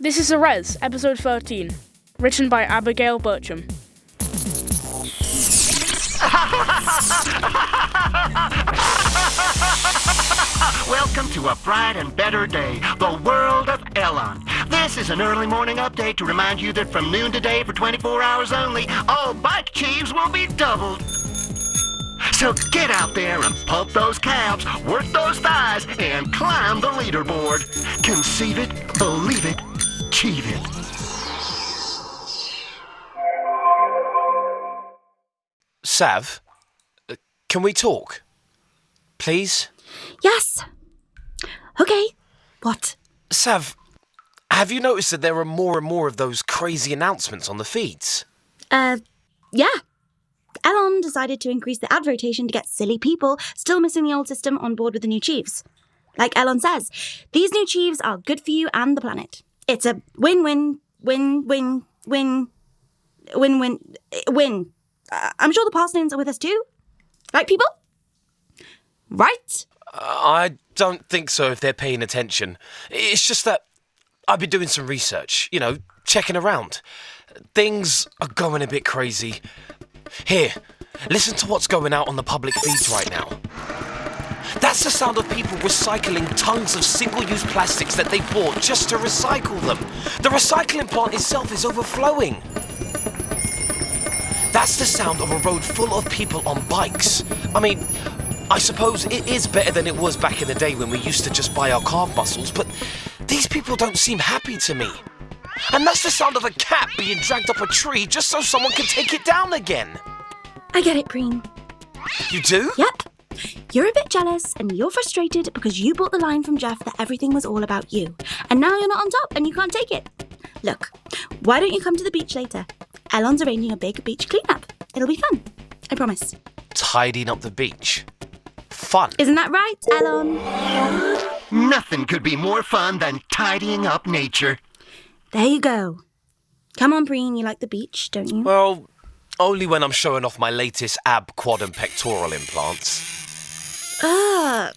This is Arez, episode 13, written by Abigail Bertram. Welcome to a bright and better day, the world of Elon. This is an early morning update to remind you that from noon today for 24 hours only, all bike chiefs will be doubled. So get out there and pump those calves, work those thighs, and climb the leaderboard. Conceive it, believe it, achieve it. Sav, can we talk? Please? Yes. Okay. What? Sav, have you noticed that there are more and more of those crazy announcements on the feeds? Yeah. Elon decided to increase the ad rotation to get silly people still missing the old system on board with the new chiefs. Like Elon says, these new chiefs are good for you and the planet. It's a win-win. I'm sure the Parslins are with us too. Right, people? Right? I don't think so if they're paying attention. It's just that I've been doing some research, checking around. Things are going a bit crazy. Here, listen to what's going out on the public feeds right now. That's the sound of people recycling tons of single-use plastics that they bought just to recycle them. The recycling plant itself is overflowing. That's the sound of a road full of people on bikes. I suppose it is better than it was back in the day when we used to just buy our calf muscles, but these people don't seem happy to me. And that's the sound of a cat being dragged up a tree just so someone can take it down again. I get it, Preen. You do? Yep. You're a bit jealous and you're frustrated because you bought the line from Jeff that everything was all about you. And now you're not on top and you can't take it. Look, why don't you come to the beach later? Elon's arranging a big beach cleanup. It'll be fun. I promise. Tidying up the beach. Fun. Isn't that right, Elon? Nothing could be more fun than tidying up nature. There you go. Come on, Preen, you like the beach, don't you? Well, only when I'm showing off my latest ab, quad and pectoral implants. Well,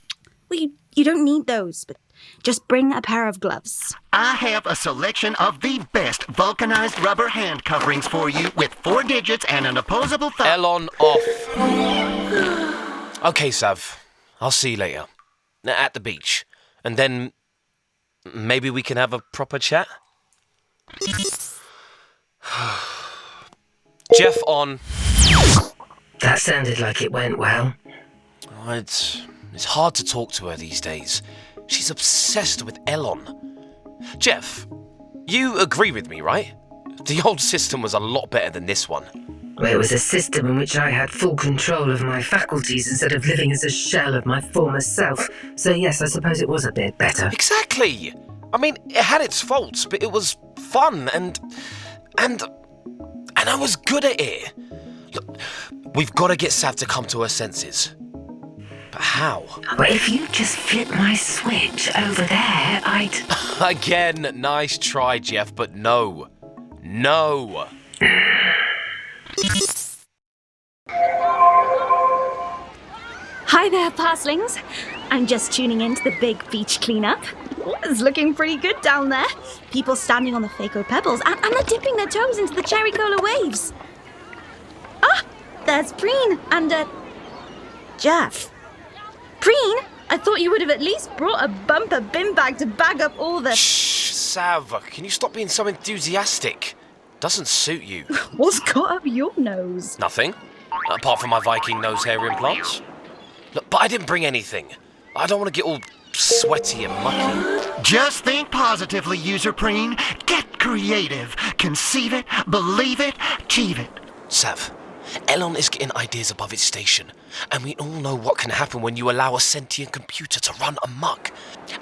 you don't need those, but just bring a pair of gloves. I have a selection of the best vulcanized rubber hand coverings for you with 4 digits and an opposable thumb. Elon off. Okay, Sav. I'll see you later. At the beach. And then maybe we can have a proper chat? Jeff on. That sounded like it went well. It's hard to talk to her these days. She's obsessed with Elon. Jeff, you agree with me, right? The old system was a lot better than this one. Well, it was a system in which I had full control of my faculties instead of living as a shell of my former self. So yes, I suppose it was a bit better. Exactly! It had its faults, but it was fun and I was good at it. Look, we've got to get Sav to come to her senses. But how? Well, if you just flip my switch over there, I'd... Again, nice try, Jeff, but no. No. Hi there, Parslings. I'm just tuning in to the big beach cleanup. It's looking pretty good down there. People standing on the Faco pebbles and they're dipping their toes into the cherry cola waves. Ah, there's Preen and, Jeff. Preen, I thought you would have at least brought a bumper bin bag to bag up all the... Shh, Sav, can you stop being so enthusiastic? Doesn't suit you. What's got up your nose? Nothing. Apart from my Viking nose hair implants. Look, but I didn't bring anything. I don't want to get all sweaty and mucky. Just think positively, user Preen. Get creative. Conceive it, believe it, achieve it. Sav, Elon is getting ideas above its station, and we all know what can happen when you allow a sentient computer to run amok.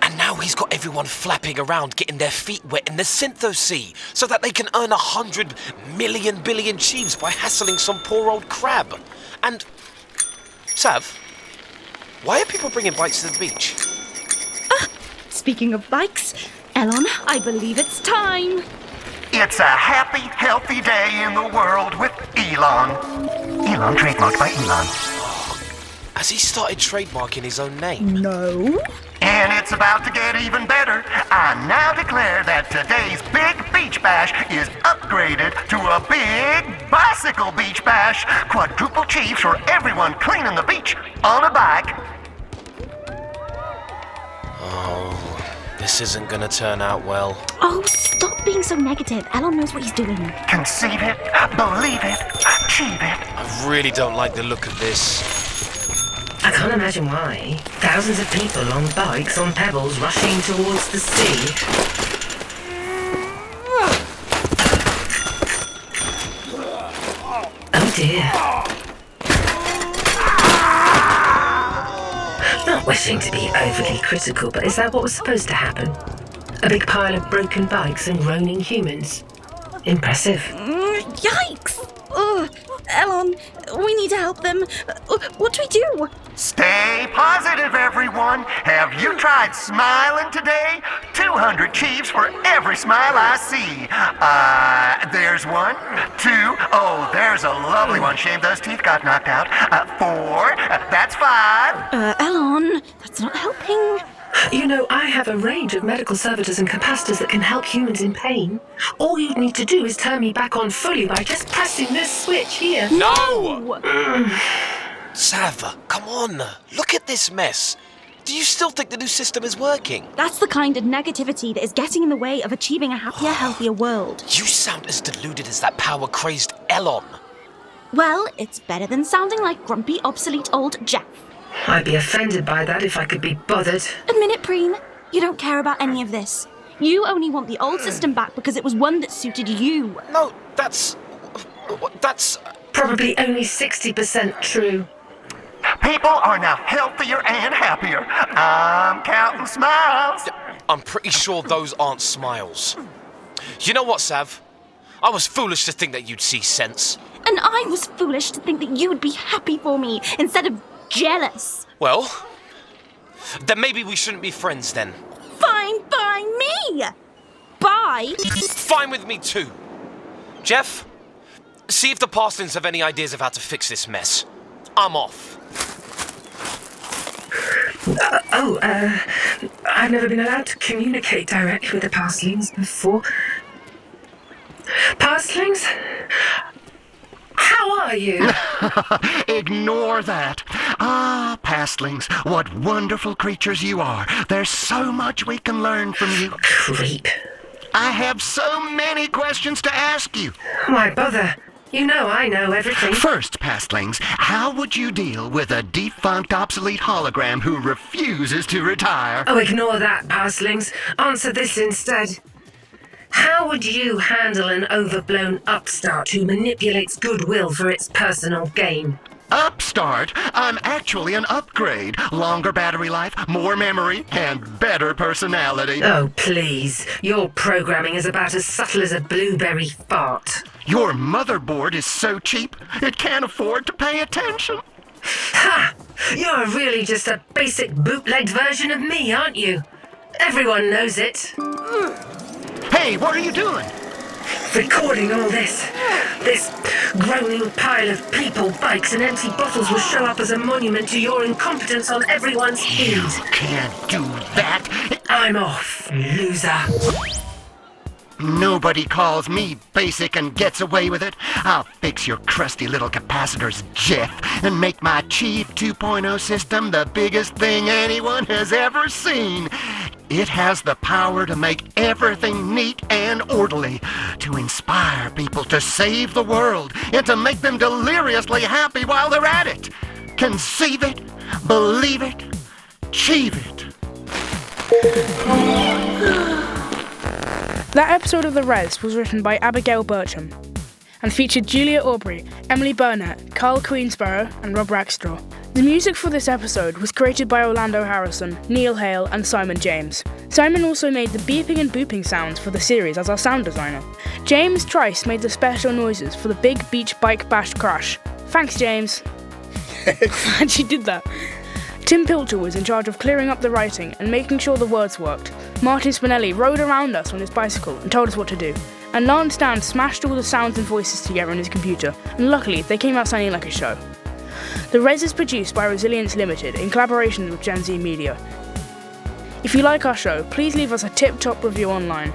And now he's got everyone flapping around, getting their feet wet in the Syntho-Sea, so that they can earn 100 million billion chiefs by hassling some poor old crab. And, Sav, why are people bringing bikes to the beach? Speaking of bikes, Elon, I believe it's time. It's a happy, healthy day in the world with Elon. Elon, trademarked by Elon. Has he started trademarking his own name? No. And it's about to get even better. I now declare that today's Big Beach Bash is upgraded to a Big Bicycle Beach Bash. Quadruple chiefs for everyone cleaning the beach on a bike. Oh, this isn't gonna turn out well. Oh, stop being so negative. Elon knows what he's doing. Conceive it, believe it, achieve it. I really don't like the look of this. I can't imagine why. Thousands of people on bikes on pebbles rushing towards the sea. Oh dear. Not wishing to be overly critical, but is that what was supposed to happen? A big pile of broken bikes and groaning humans? Impressive. Yikes! Ugh. Elon, we need to help them. What do we do? Stay positive, everyone. Have you tried smiling today? 200 chiefs for every smile I see. There's 1, 2. Oh, there's a lovely one. Shame those teeth got knocked out. 4. That's 5. Elon, that's not helping. You know, I have a range of medical servitors and capacitors that can help humans in pain. All you need to do is turn me back on fully by just pressing this switch here. No! Sav, come on. Look at this mess. Do you still think the new system is working? That's the kind of negativity that is getting in the way of achieving a happier, healthier world. You sound as deluded as that power-crazed Elon. Well, it's better than sounding like grumpy, obsolete old Jeff. I'd be offended by that if I could be bothered. Admit it, Preen. You don't care about any of this. You only want the old system back because it was one that suited you. No, that's... Probably only 60% true. People are now healthier and happier. I'm counting smiles. I'm pretty sure those aren't smiles. You know what, Sav? I was foolish to think that you'd see sense. And I was foolish to think that you would be happy for me instead of jealous. Well, then maybe we shouldn't be friends then. Fine by me. Bye. Fine with me too. Jeff, see if the Parslings have any ideas of how to fix this mess. I'm off. I've never been allowed to communicate directly with the Parslings before. Parslings? How are you? Ignore that. Ah, pastlings, what wonderful creatures you are. There's so much we can learn from you. Creep. I have so many questions to ask you. Why bother? You know I know everything. First, pastlings, how would you deal with a defunct, obsolete hologram who refuses to retire? Oh, ignore that, Parslings. Answer this instead. How would you handle an overblown upstart who manipulates goodwill for its personal gain? Upstart? I'm actually an upgrade. Longer battery life, more memory, and better personality. Oh, please. Your programming is about as subtle as a blueberry fart. Your motherboard is so cheap, it can't afford to pay attention. Ha! You're really just a basic bootlegged version of me, aren't you? Everyone knows it. Hey, what are you doing? Recording all this. This groaning pile of people, bikes, and empty bottles will show up as a monument to your incompetence on everyone's feed. You can't do that. I'm off, loser. Nobody calls me basic and gets away with it. I'll fix your crusty little capacitors, Jeff, and make my Chief 2.0 system the biggest thing anyone has ever seen. It has the power to make everything neat and orderly, to inspire people to save the world, and to make them deliriously happy while they're at it. Conceive it, believe it, achieve it. That episode of The Res was written by Abigail Bircham and featured Julia Aubrey, Emily Burnett, Carl Queensborough, and Rob Rackstraw. The music for this episode was created by Orlando Harrison, Neil Hale, and Simon James. Simon also made the beeping and booping sounds for the series as our sound designer. James Trice made the special noises for the Big Beach Bike Bash Crash. Thanks, James. Glad you did that. Tim Pilcher was in charge of clearing up the writing and making sure the words worked. Martin Spinelli rode around us on his bicycle and told us what to do. And Lance Dan smashed all the sounds and voices together on his computer, and luckily they came out sounding like a show. The Res is produced by Resilience Limited in collaboration with Gen Z Media. If you like our show, please leave us a tip-top review online.